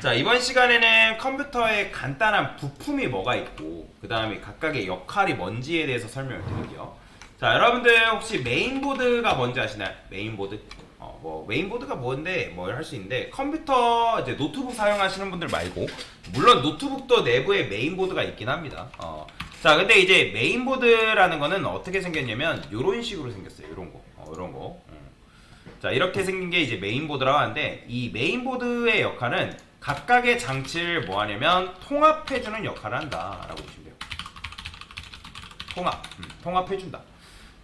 자, 이번 시간에는 컴퓨터에 간단한 부품이 뭐가 있고 그 다음에 각각의 역할이 뭔지에 대해서 설명을 드릴게요. 자, 여러분들 혹시 메인보드가 뭔지 아시나요? 메인보드? 메인보드가 뭔데 뭐 할 수 있는데, 컴퓨터 이제 노트북 사용하시는 분들 말고 물론 노트북도 내부에 메인보드가 있긴 합니다. 자, 근데 이제 메인보드라는 거는 어떻게 생겼냐면 요런 식으로 생겼어요. 요런 거. 요런 거. 자, 이렇게 생긴 게 이제 메인보드라고 하는데, 이 메인보드의 역할은 각각의 장치를 뭐 하냐면 통합해주는 역할을 한다라고 보시면 돼요. 통합해준다.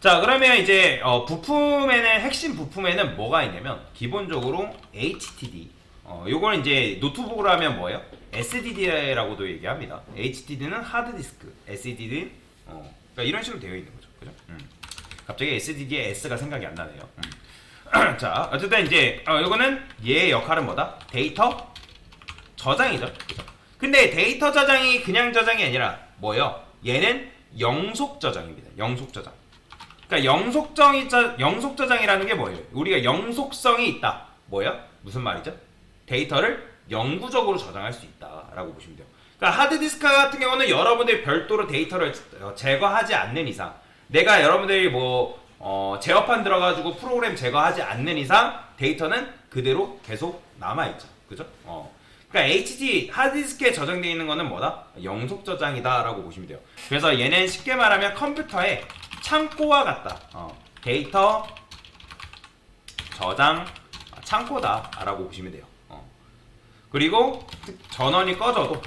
자, 그러면 이제 부품에는, 핵심 부품에는 뭐가 있냐면 기본적으로 HDD, 요거는 이제 노트북으로 하면 뭐예요? SDD라고도 얘기합니다. HDD는 하드디스크, SDD는 그러니까 이런 식으로 되어 있는 거죠. 그죠? 갑자기 SDD의 S가 생각이 안 나네요. 자, 어쨌든 이제 요거는 얘의 역할은 뭐다? 데이터 저장이죠. 그죠? 근데 데이터 저장이 그냥 저장이 아니라 뭐예요? 얘는 영속 저장입니다. 영속 저장. 그러니까 영속 저장이라는 게 뭐예요? 우리가 영속성이 있다. 뭐예요? 무슨 말이죠? 데이터를 영구적으로 저장할 수 있다라고 보시면 돼요. 그러니까 하드디스크 같은 경우는 여러분들이 별도로 데이터를 제거하지 않는 이상, 내가 여러분들이 제어판 들어가지고 프로그램 제거하지 않는 이상 데이터는 그대로 계속 남아있죠. 그죠? 그러니까 HD 하드디스크에 저장되어 있는 거는 뭐다? 영속 저장이다 라고 보시면 돼요. 그래서 얘는 쉽게 말하면 컴퓨터의 창고와 같다. 데이터 저장 창고다 라고 보시면 돼요. 그리고 전원이 꺼져도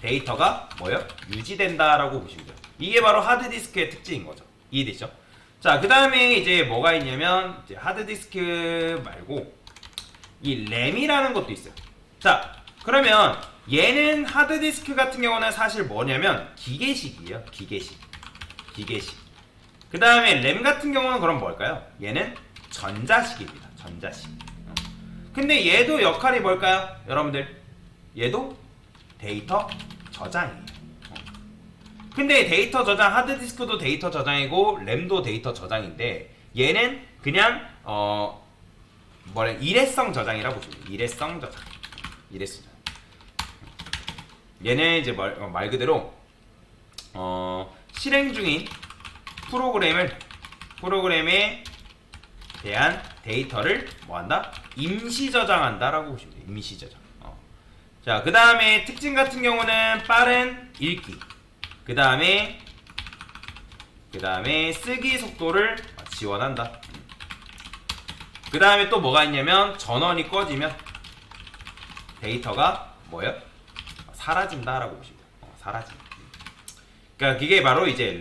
데이터가 뭐예요? 유지된다 라고 보시면 돼요. 이게 바로 하드디스크의 특징인 거죠. 이해되죠? 자, 그 다음에 이제 뭐가 있냐면, 이제 하드디스크 말고 이 램이라는 것도 있어요. 자, 그러면 얘는 하드디스크 같은 경우는 사실 뭐냐면 기계식이에요. 기계식. 그 다음에 램 같은 경우는 그럼 뭘까요? 얘는 전자식입니다. 전자식. 근데 얘도 역할이 뭘까요? 여러분들, 얘도 데이터 저장이에요. 근데 데이터 저장, 하드디스크도 데이터 저장이고 램도 데이터 저장인데, 얘는 그냥 일회성 저장이라고 보시면 돼요. 일회성 저장. 얘는 이제 말 그대로 실행 중인 프로그램에 대한 데이터를 뭐한다? 임시 저장한다라고 보시면 돼요. 임시 저장. 자, 그 다음에 특징 같은 경우는 빠른 읽기. 그 다음에 쓰기 속도를 지원한다. 그 다음에 또 뭐가 있냐면 전원이 꺼지면 데이터가 뭐예요? 사라진다라고 보시면 돼요. 사라진다. 그러니까 그게 바로 이제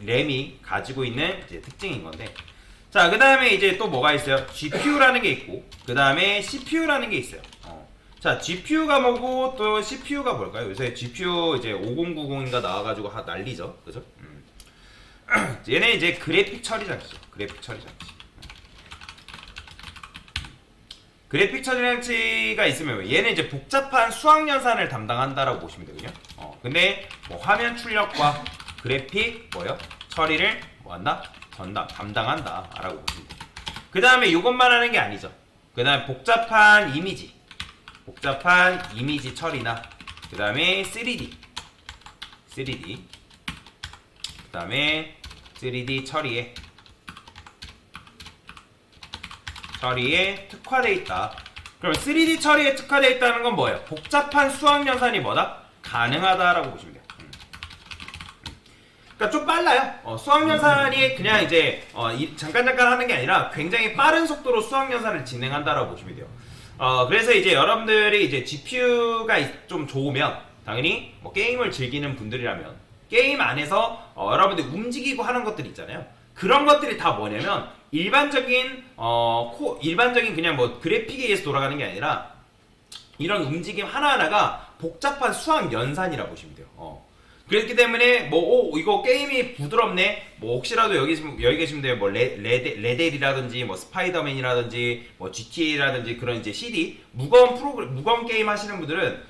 램이 가지고 있는 이제 특징인 건데. 자, 그 다음에 이제 또 뭐가 있어요? GPU라는 게 있고, 그 다음에 CPU라는 게 있어요. 자, GPU가 뭐고 또 CPU가 뭘까요? 요새 GPU 이제 5090인가 나와가지고 난리죠. 그죠? 얘네 이제 그래픽 처리 장치죠. 그래픽 처리 장치가 있으면 얘는 이제 복잡한 수학 연산을 담당한다라고 보시면 되거든요. 근데 화면 출력과 그래픽 처리를 뭐한다? 담당한다라고 보시면 돼요. 그 다음에 이것만 하는 게 아니죠. 그 다음에 복잡한 이미지 처리나, 그 다음에 3D, 그 다음에 3D 처리에 특화되어 있다. 그럼 3D 처리에 특화되어 있다는 건 뭐예요? 복잡한 수학 연산이 뭐다? 가능하다라고 보시면 돼요. 그러니까 좀 빨라요. 수학 연산이 그냥 이제 잠깐 하는 게 아니라 굉장히 빠른 속도로 수학 연산을 진행한다라고 보시면 돼요. 그래서 이제 여러분들이 이제 GPU가 좀 좋으면 당연히 게임을 즐기는 분들이라면 게임 안에서 여러분들 움직이고 하는 것들 있잖아요. 그런 것들이 다 뭐냐면 일반적인 그냥 그래픽에 의해서 돌아가는 게 아니라 이런 움직임 하나하나가 복잡한 수학 연산이라고 보시면 돼요. 그렇기 때문에 이거 게임이 부드럽네. 혹시라도 여기 계시면 돼요. 레델이라든지 스파이더맨이라든지 GTA라든지 그런 이제 CD 무거운 게임 하시는 분들은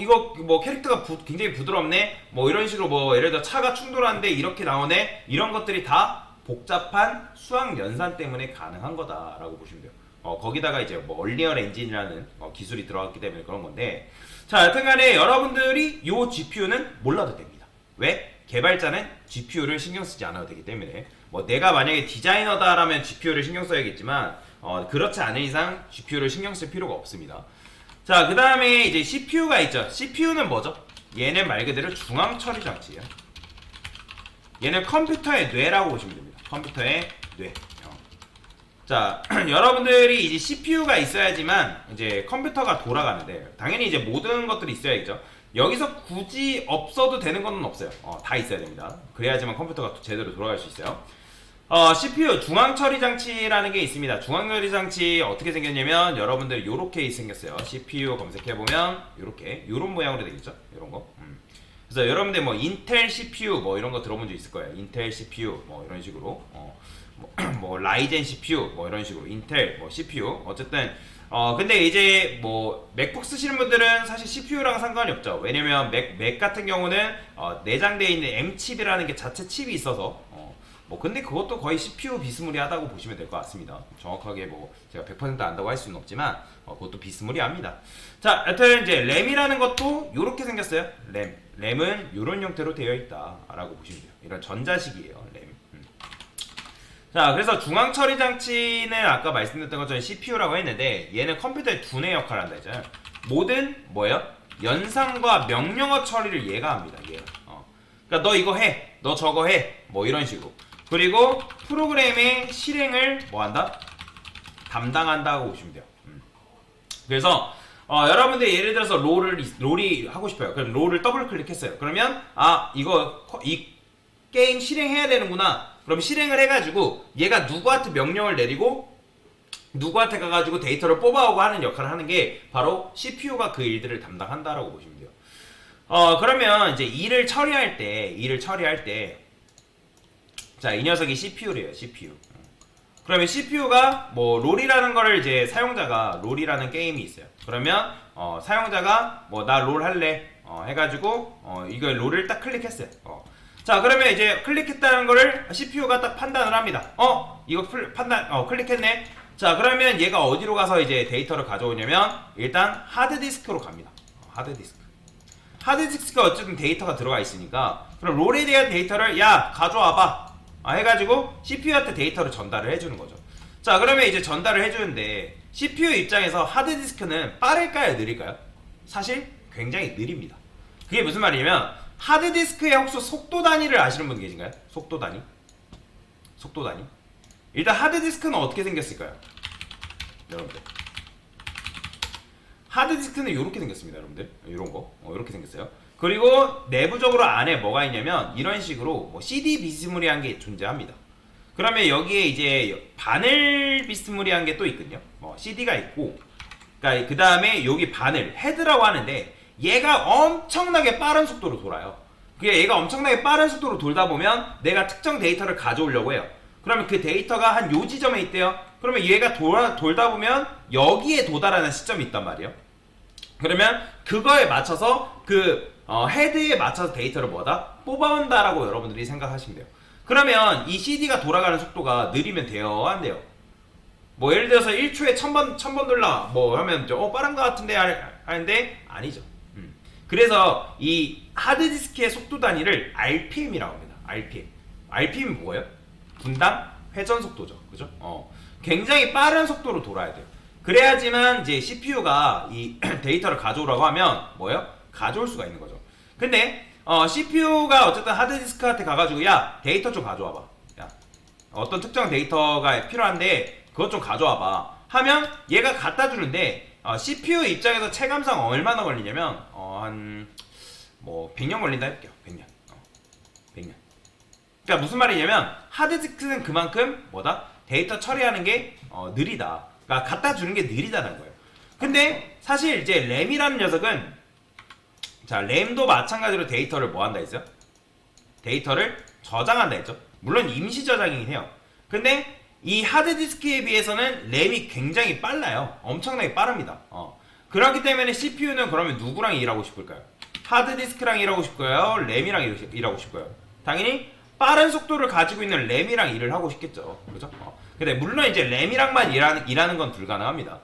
이거 캐릭터가 굉장히 부드럽네. 이런 식으로 예를 들어 차가 충돌하는데 이렇게 나오네. 이런 것들이 다 복잡한 수학 연산 때문에 가능한 거다라고 보시면 돼요. 거기다가 이제 뭐 얼리얼 엔진이라는 기술이 들어갔기 때문에 그런 건데, 자, 여튼간에 여러분들이 요 GPU는 몰라도 됩니다. 왜? 개발자는 GPU를 신경 쓰지 않아도 되기 때문에. 뭐 내가 만약에 디자이너다라면 GPU를 신경 써야겠지만 그렇지 않은 이상 GPU를 신경 쓸 필요가 없습니다. 자, 그 다음에 이제 CPU가 있죠. CPU는 뭐죠? 얘는 말 그대로 중앙 처리 장치예요. 얘는 컴퓨터의 뇌라고 보시면 됩니다. 컴퓨터의 뇌. 자, 여러분들이 이제 CPU가 있어야지만 이제 컴퓨터가 돌아가는데, 당연히 이제 모든 것들이 있어야겠죠. 여기서 굳이 없어도 되는 건 없어요. 다 있어야 됩니다. 그래야지만 컴퓨터가 제대로 돌아갈 수 있어요. CPU 중앙 처리 장치라는 게 있습니다. 중앙 처리 장치 어떻게 생겼냐면 여러분들 요렇게 생겼어요. CPU 검색해 보면 요런 모양으로 되겠죠. 요런 거. 그래서 여러분들 뭐 인텔 CPU 뭐 이런 거 들어본 적 있을 거예요. 인텔 CPU 뭐 이런 식으로. 뭐 라이젠 CPU 뭐 이런 식으로 인텔 뭐 CPU 어쨌든 근데 이제 뭐 맥북 쓰시는 분들은 사실 CPU랑 상관이 없죠. 왜냐면 맥 같은 경우는 내장되어 있는 M 칩이라는 게 자체 칩이 있어서 뭐 근데 그것도 거의 CPU 비스무리하다고 보시면 될 것 같습니다. 정확하게 뭐 제가 100% 안다고 할 수는 없지만 그것도 비스무리합니다. 자, 여튼 이제 램이라는 것도 요렇게 생겼어요. 램은 요런 형태로 되어 있다라고 보시면 돼요. 이런 전자식이에요. 램. 자, 그래서 중앙 처리 장치는 아까 말씀드렸던 것처럼 CPU라고 했는데 얘는 컴퓨터의 두뇌 역할을 한다 했잖아요. 모든 뭐예요? 연산과 명령어 처리를 얘가 합니다. 얘가. 그러니까 너 이거 해, 너 저거 해, 뭐 이런 식으로. 그리고 프로그램의 실행을 뭐 한다? 담당한다고 보시면 돼요. 그래서 여러분들 예를 들어서 롤이 하고 싶어요. 그럼 롤을 더블 클릭했어요. 그러면 이 게임 실행해야 되는구나. 그럼 실행을 해가지고 얘가 누구한테 명령을 내리고 누구한테 가가지고 데이터를 뽑아오고 하는 역할을 하는 게 바로 CPU가 그 일들을 담당한다라고 보시면 돼요. 그러면 이제 일을 처리할 때 자, 이 녀석이 CPU래요. CPU. 그러면 CPU가 뭐 롤이라는 거를 이제 사용자가 롤이라는 게임이 있어요. 그러면 사용자가 뭐 나 롤 할래 해가지고 이거 롤을 딱 클릭했어요. 자, 그러면 이제 클릭했다는 거를 CPU가 딱 판단을 합니다. 이거 클릭했네. 자, 그러면 얘가 어디로 가서 이제 데이터를 가져오냐면 일단 하드디스크로 갑니다. 하드디스크가 어쨌든 데이터가 들어가 있으니까 그럼 롤에 대한 데이터를 야 가져와봐 해가지고 CPU한테 데이터를 전달을 해주는 거죠. 자, 그러면 이제 전달을 해주는데 CPU 입장에서 하드디스크는 빠를까요, 느릴까요? 사실 굉장히 느립니다. 그게 무슨 말이냐면 하드디스크의 혹시 속도 단위를 아시는 분 계신가요? 속도 단위? 일단 하드디스크는 어떻게 생겼을까요? 여러분들 하드디스크는 이렇게 생겼습니다. 여러분들 이런거 이렇게 생겼어요. 그리고 내부적으로 안에 뭐가 있냐면 이런 식으로 뭐 CD 비스무리한 게 존재합니다. 그러면 여기에 이제 바늘 비스무리한 게 또 있거든요. CD가 있고, 그러니까 그 다음에 여기 바늘 헤드라고 하는데 얘가 엄청나게 빠른 속도로 돌아요. 그게 얘가 엄청나게 빠른 속도로 돌다 보면 내가 특정 데이터를 가져오려고 해요. 그러면 그 데이터가 한 요 지점에 있대요. 그러면 얘가 돌다 보면 여기에 도달하는 시점이 있단 말이에요. 그러면 그거에 맞춰서 그 헤드에 맞춰서 데이터를 뭐다? 뽑아온다라고 여러분들이 생각하시면 돼요. 그러면 이 CD가 돌아가는 속도가 느리면 돼요? 안 돼요? 뭐 예를 들어서 1초에 1000번 돌라 뭐 하면 빠른 것 같은데 하는데 아니죠. 그래서 이 하드디스크의 속도 단위를 RPM이라고 합니다. RPM이 뭐예요? 분당 회전 속도죠. 그죠? 굉장히 빠른 속도로 돌아야 돼요. 그래야지만 이제 CPU가 이 데이터를 가져오라고 하면 뭐예요? 가져올 수가 있는 거죠. 근데 CPU가 어쨌든 하드디스크한테 가가지고 야 데이터 좀 가져와봐. 야 어떤 특정 데이터가 필요한데 그것 좀 가져와봐 하면 얘가 갖다 주는데 CPU 입장에서 체감상 얼마나 걸리냐면 한 뭐 100년 걸린다 해볼게요. 100년. 그러니까 무슨 말이냐면 하드디스크는 그만큼 뭐다? 데이터 처리하는 게 느리다. 그러니까 갖다 주는 게 느리다는 거예요. 근데 사실 이제 램이라는 녀석은 자, 램도 마찬가지로 데이터를 뭐 한다 했어요? 데이터를 저장한다 했죠. 물론 임시 저장이긴 해요. 근데 이 하드디스크에 비해서는 램이 굉장히 빨라요. 엄청나게 빠릅니다. 그렇기 때문에 CPU는 그러면 누구랑 일하고 싶을까요? 하드디스크랑 일하고 싶고요? 램이랑 일하고 싶고요? 당연히 빠른 속도를 가지고 있는 램이랑 일을 하고 싶겠죠. 그죠? 근데 물론 이제 램이랑만 일하는 건 불가능합니다.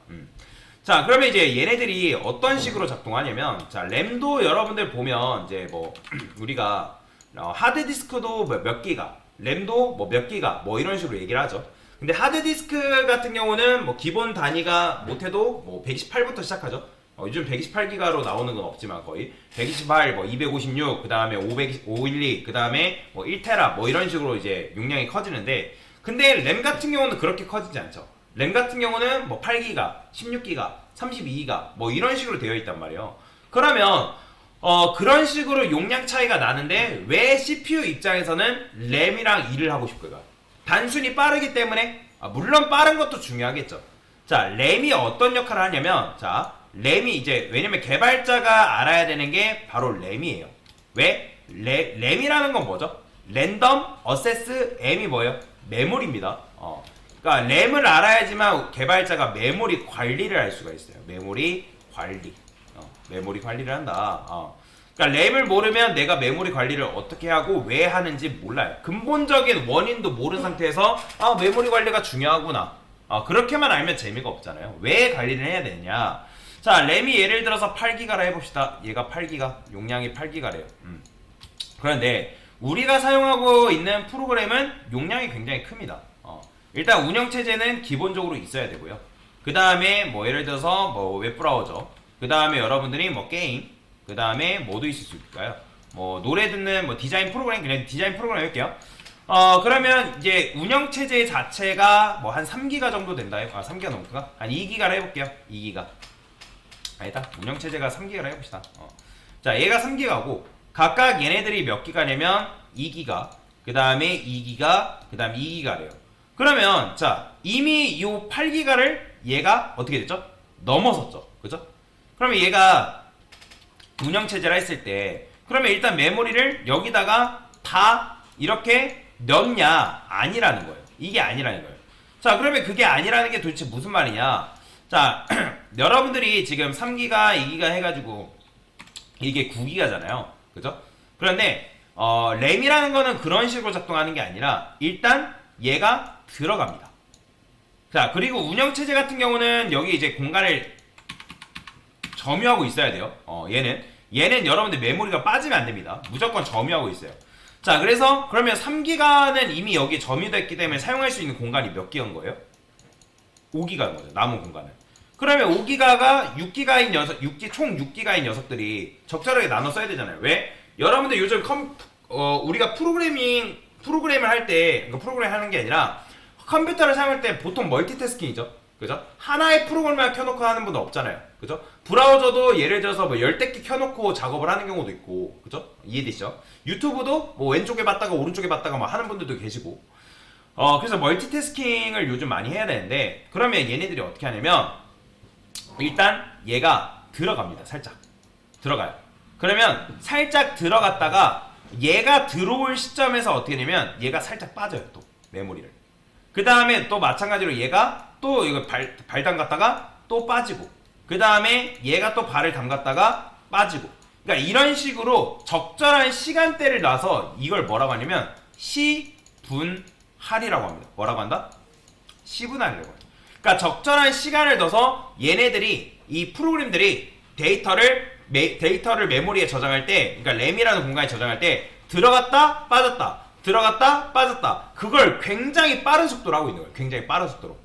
자, 그러면 이제 얘네들이 어떤 식으로 작동하냐면, 자, 램도 여러분들 보면 이제 뭐 우리가 하드디스크도 몇 기가, 램도 뭐 몇 기가, 뭐 이런 식으로 얘기를 하죠. 근데 하드디스크 같은 경우는 뭐 기본 단위가 못해도 뭐 128부터 시작하죠. 요즘 128기가로 나오는 건 없지만 거의 128, 뭐 256, 그 다음에 512, 그 다음에 뭐 1테라 뭐 이런 식으로 이제 용량이 커지는데, 근데 램 같은 경우는 그렇게 커지지 않죠. 램 같은 경우는 뭐 8기가, 16기가, 32기가 뭐 이런 식으로 되어 있단 말이에요. 그러면 그런 식으로 용량 차이가 나는데 왜 CPU 입장에서는 램이랑 일을 하고 싶을까요? 단순히 빠르기 때문에? 물론 빠른 것도 중요하겠죠. 자, 램이 어떤 역할을 하냐면, 자, 램이 이제, 왜냐면 개발자가 알아야 되는 게 바로 램이에요. 왜? 램이라는 건 뭐죠? 랜덤 어세스 M이 뭐예요? 메모리입니다. 그러니까 램을 알아야지만 개발자가 메모리 관리를 할 수가 있어요. 메모리 관리. 메모리 관리를 한다. 그러니까 램을 모르면 내가 메모리 관리를 어떻게 하고 왜 하는지 몰라요. 근본적인 원인도 모르는 상태에서 메모리 관리가 중요하구나. 그렇게만 알면 재미가 없잖아요. 왜 관리를 해야 되냐? 자, 램이 예를 들어서 8기가라 해봅시다. 얘가 8기가, 용량이 8기가래요. 그런데 우리가 사용하고 있는 프로그램은 용량이 굉장히 큽니다. 일단 운영체제는 기본적으로 있어야 되고요. 그 다음에 뭐 예를 들어서 뭐 웹브라우저, 그 다음에 여러분들이 뭐 게임, 그 다음에 뭐도 있을 수 있을까요? 뭐 노래 듣는 뭐 디자인 프로그램, 그냥 디자인 프로그램 할게요. 그러면 이제 운영체제 자체가 뭐 한 3기가 정도 된다. 3기가 넘을까? 한 2기가라 해볼게요. 2기가. 아니다. 운영체제가 3기가라 해봅시다. 자, 얘가 3기가고, 각각 얘네들이 몇 기가냐면 2기가, 그 다음에 2기가, 그 다음 2기가래요. 그러면, 자, 이미 요 8기가를 얘가 어떻게 됐죠? 넘어섰죠. 그죠? 그러면 얘가 운영체제라 했을 때, 그러면 일단 메모리를 여기다가 다 이렇게 넣냐? 아니라는 거예요. 이게 아니라는 거예요. 자, 그러면 그게 아니라는 게 도대체 무슨 말이냐? 자, 여러분들이 지금 3기가, 2기가 해가지고 이게 9기가잖아요. 그죠? 그런데 램이라는 거는 그런 식으로 작동하는 게 아니라 일단 얘가 들어갑니다. 자, 그리고 운영체제 같은 경우는 여기 이제 공간을 점유하고 있어야 돼요. 얘는 여러분들 메모리가 빠지면 안 됩니다. 무조건 점유하고 있어요. 자, 그래서 그러면 3기가는 이미 여기 점유됐기 때문에 사용할 수 있는 공간이 몇 기가인 거예요? 5기가인 거죠. 남은 공간은. 그러면 5기가가 6기가인 녀석, 총 6기가인 녀석들이 적절하게 나눠 써야 되잖아요. 왜? 여러분들 요즘 우리가 프로그램을 할 때, 그러니까 프로그램 하는 게 아니라 컴퓨터를 사용할 때 보통 멀티태스킹이죠. 그죠? 하나의 프로그램만 켜놓고 하는 분도 없잖아요. 그죠? 브라우저도 예를 들어서 뭐 10대 개 켜놓고 작업을 하는 경우도 있고, 그죠? 이해되시죠? 유튜브도 뭐 왼쪽에 봤다가 오른쪽에 봤다가 뭐 하는 분들도 계시고, 그래서 멀티태스킹을 요즘 많이 해야 되는데, 그러면 얘네들이 어떻게 하냐면, 일단 얘가 들어갑니다. 살짝. 들어가요. 그러면 살짝 들어갔다가 얘가 들어올 시점에서 어떻게 되냐면 얘가 살짝 빠져요. 또 메모리를. 그 다음에 또 마찬가지로 얘가 또 이거 발 담갔다가 또 빠지고, 그 다음에 얘가 또 발을 담갔다가 빠지고. 그러니까 이런 식으로 적절한 시간대를 놔서 이걸 뭐라고 하냐면 시분할이라고 합니다. 뭐라고 한다? 시분할이라고 합니다. 그러니까 적절한 시간을 둬서 얘네들이, 이 프로그램들이 데이터를 메모리에 저장할 때, 그러니까 램이라는 공간에 저장할 때 들어갔다 빠졌다 들어갔다 빠졌다, 그걸 굉장히 빠른 속도로 하고 있는 거예요. 굉장히 빠른 속도로.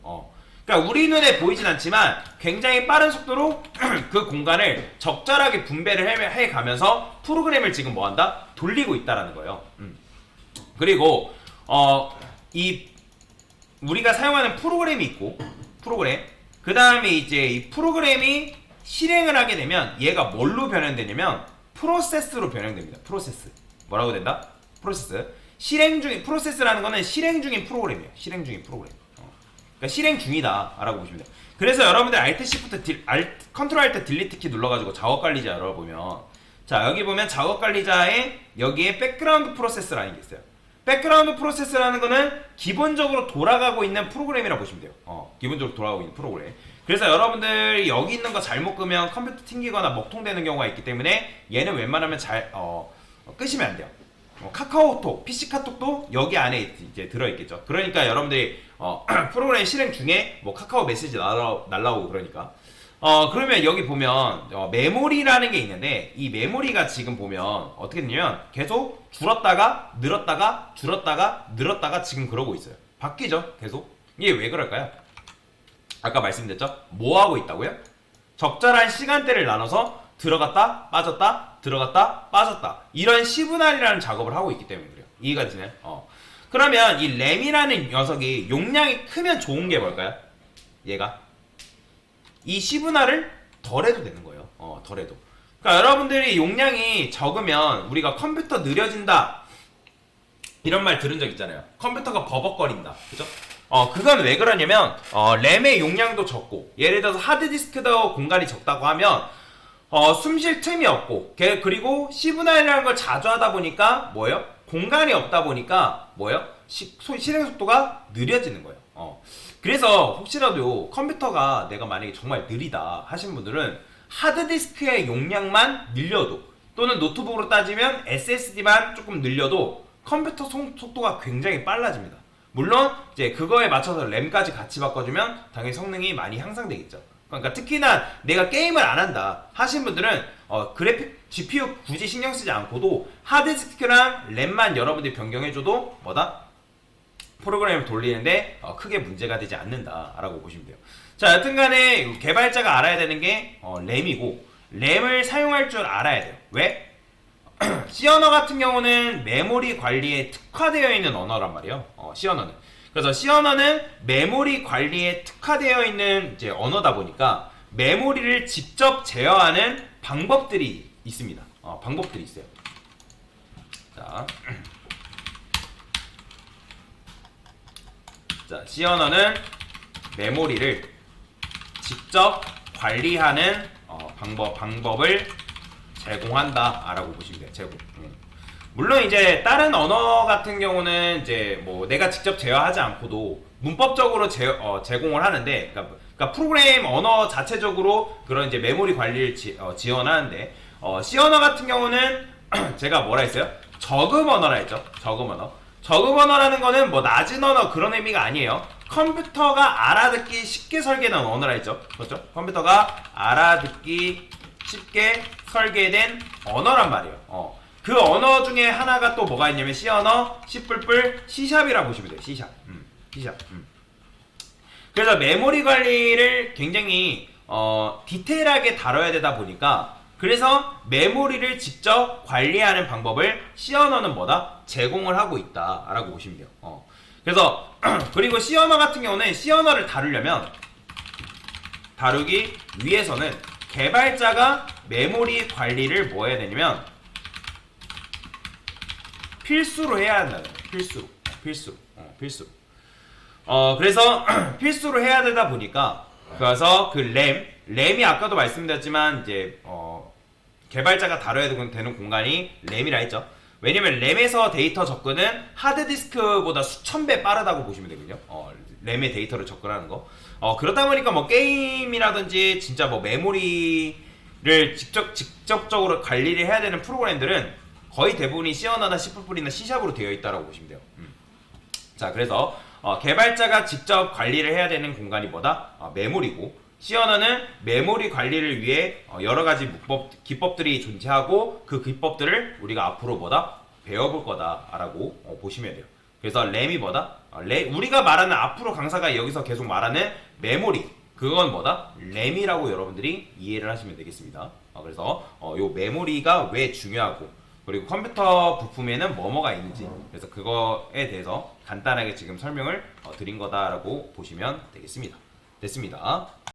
그러니까 우리 눈에 보이진 않지만 굉장히 빠른 속도로 그 공간을 적절하게 분배를 해가면서 프로그램을 지금 뭐한다? 돌리고 있다라는 거예요. 그리고 이 우리가 사용하는 프로그램이 있고, 프로그램, 그 다음에 이제 이 프로그램이 실행을 하게 되면 얘가 뭘로 변형되냐면 프로세스로 변형됩니다. 프로세스. 뭐라고 된다? 프로세스. 프로세스라는 거는 실행 중인 프로그램이에요. 실행 중인 프로그램. 그러니까 실행 중이다 라고 보시면 돼요. 그래서 여러분들 컨트롤 알트 딜리트 키 눌러가지고 작업 관리자 열어보면, 자, 여기 보면 작업 관리자에 여기에 백그라운드 프로세스라는 게 있어요. 백그라운드 프로세스라는 거는 기본적으로 돌아가고 있는 프로그램이라고 보시면 돼요. 기본적으로 돌아가고 있는 프로그램. 그래서 여러분들이 여기 있는 거 잘못 끄면 컴퓨터 튕기거나 먹통되는 경우가 있기 때문에 얘는 웬만하면 끄시면 안 돼요. 카카오톡, PC 카톡도 여기 안에 이제 들어있겠죠. 그러니까 여러분들이 프로그램 실행 중에 뭐 카카오 메시지 날라오고 그러니까 그러면 여기 보면 메모리라는 게 있는데 이 메모리가 지금 보면 어떻게 되냐면 계속 줄었다가 늘었다가 줄었다가 늘었다가 지금 그러고 있어요. 바뀌죠 계속. 이게 왜 그럴까요? 아까 말씀드렸죠? 뭐 하고 있다고요? 적절한 시간대를 나눠서 들어갔다 빠졌다 들어갔다 빠졌다 이런 시분할이라는 작업을 하고 있기 때문에 그래요. 이해가 되시나요? 그러면 이 램이라는 녀석이 용량이 크면 좋은 게 뭘까요? 얘가 이 시분할을 덜 해도 되는 거예요. 덜 해도. 그러니까 여러분들이 용량이 적으면 우리가 컴퓨터 느려진다 이런 말 들은 적 있잖아요. 컴퓨터가 버벅거린다. 그죠? 그건 왜 그러냐면 램의 용량도 적고 예를 들어서 하드디스크도 공간이 적다고 하면 숨 쉴 틈이 없고 그리고 시분할이라는 걸 자주 하다 보니까 뭐예요? 공간이 없다 보니까 뭐예요? 실행 속도가 느려지는 거예요. 그래서 혹시라도 컴퓨터가 내가 만약에 정말 느리다 하신 분들은 하드디스크의 용량만 늘려도 또는 노트북으로 따지면 SSD만 조금 늘려도 컴퓨터 속도가 굉장히 빨라집니다. 물론 이제 그거에 맞춰서 램까지 같이 바꿔주면 당연히 성능이 많이 향상되겠죠. 그러니까 특히나 내가 게임을 안 한다 하신 분들은 그래픽 GPU 굳이 신경 쓰지 않고도 하드디스크랑 램만 여러분들이 변경해줘도 뭐다? 프로그램을 돌리는데 크게 문제가 되지 않는다라고 보시면 돼요. 자, 여튼간에 개발자가 알아야 되는 게 램이고 램을 사용할 줄 알아야 돼요. 왜? C 언어 같은 경우는 메모리 관리에 특화되어 있는 언어란 말이에요. C 언어는. 그래서 C 언어는 메모리 관리에 특화되어 있는 이제 언어다 보니까 메모리를 직접 제어하는 방법들이 있습니다. 방법들이 있어요. 자, C 언어는 메모리를 직접 관리하는 방법을 제공한다라고 보시면 돼요. 제공. 물론 이제 다른 언어 같은 경우는 이제 뭐 내가 직접 제어하지 않고도 문법적으로 제공을 하는데, 그러니까 프로그램 언어 자체적으로 그런 이제 메모리 관리를 지원하는데, C 언어 같은 경우는 제가 뭐라 했어요? 저금 언어라 했죠. 저금 언어. 저금 언어라는 거는 뭐 낮은 언어 그런 의미가 아니에요. 컴퓨터가 알아듣기 쉽게 설계된 언어라 했죠. 그렇죠? 컴퓨터가 알아듣기 쉽게 설계된 언어란 말이에요. 그 언어 중에 하나가 또 뭐가 있냐면 C 언어, C++, C샵이라고 보시면 돼요. C샵. C샵. 그래서 메모리 관리를 굉장히 디테일하게 다뤄야 되다 보니까 그래서 메모리를 직접 관리하는 방법을 C 언어는 뭐다? 제공을 하고 있다라고 보시면 돼요. 그래서 그리고 C 언어 같은 경우는 C 언어를 다루기 위해서는 개발자가 메모리 관리를 뭐 해야 되냐면 필수로 해야 한다는 거예요. 필수. 그래서 필수로 해야 되다 보니까 그래서 그 램이 아까도 말씀드렸지만 이제 개발자가 다뤄야 되는 공간이 램이라 했죠. 왜냐면 램에서 데이터 접근은 하드디스크보다 수천 배 빠르다고 보시면 되거든요. 램의 데이터를 접근하는 거. 그러다 보니까 뭐 게임이라든지 진짜 뭐 메모리를 직접적으로 관리를 해야 되는 프로그램들은 거의 대부분이 C 언어나 C++이나 C샵으로 되어 있다고 보시면 돼요. 자, 그래서 개발자가 직접 관리를 해야 되는 공간이 뭐다? 메모리고, C 언어는 메모리 관리를 위해 여러 가지 기법들이 존재하고 그 기법들을 우리가 앞으로 뭐다? 배워볼 거다라고 보시면 돼요. 그래서 램이 뭐다? 우리가 말하는 앞으로 강사가 여기서 계속 말하는 메모리, 그건 뭐다? 램이라고 여러분들이 이해를 하시면 되겠습니다. 그래서 요 메모리가 왜 중요하고 그리고 컴퓨터 부품에는 뭐가 있는지 그래서 그거에 대해서 간단하게 지금 설명을 드린 거다라고 보시면 되겠습니다. 됐습니다.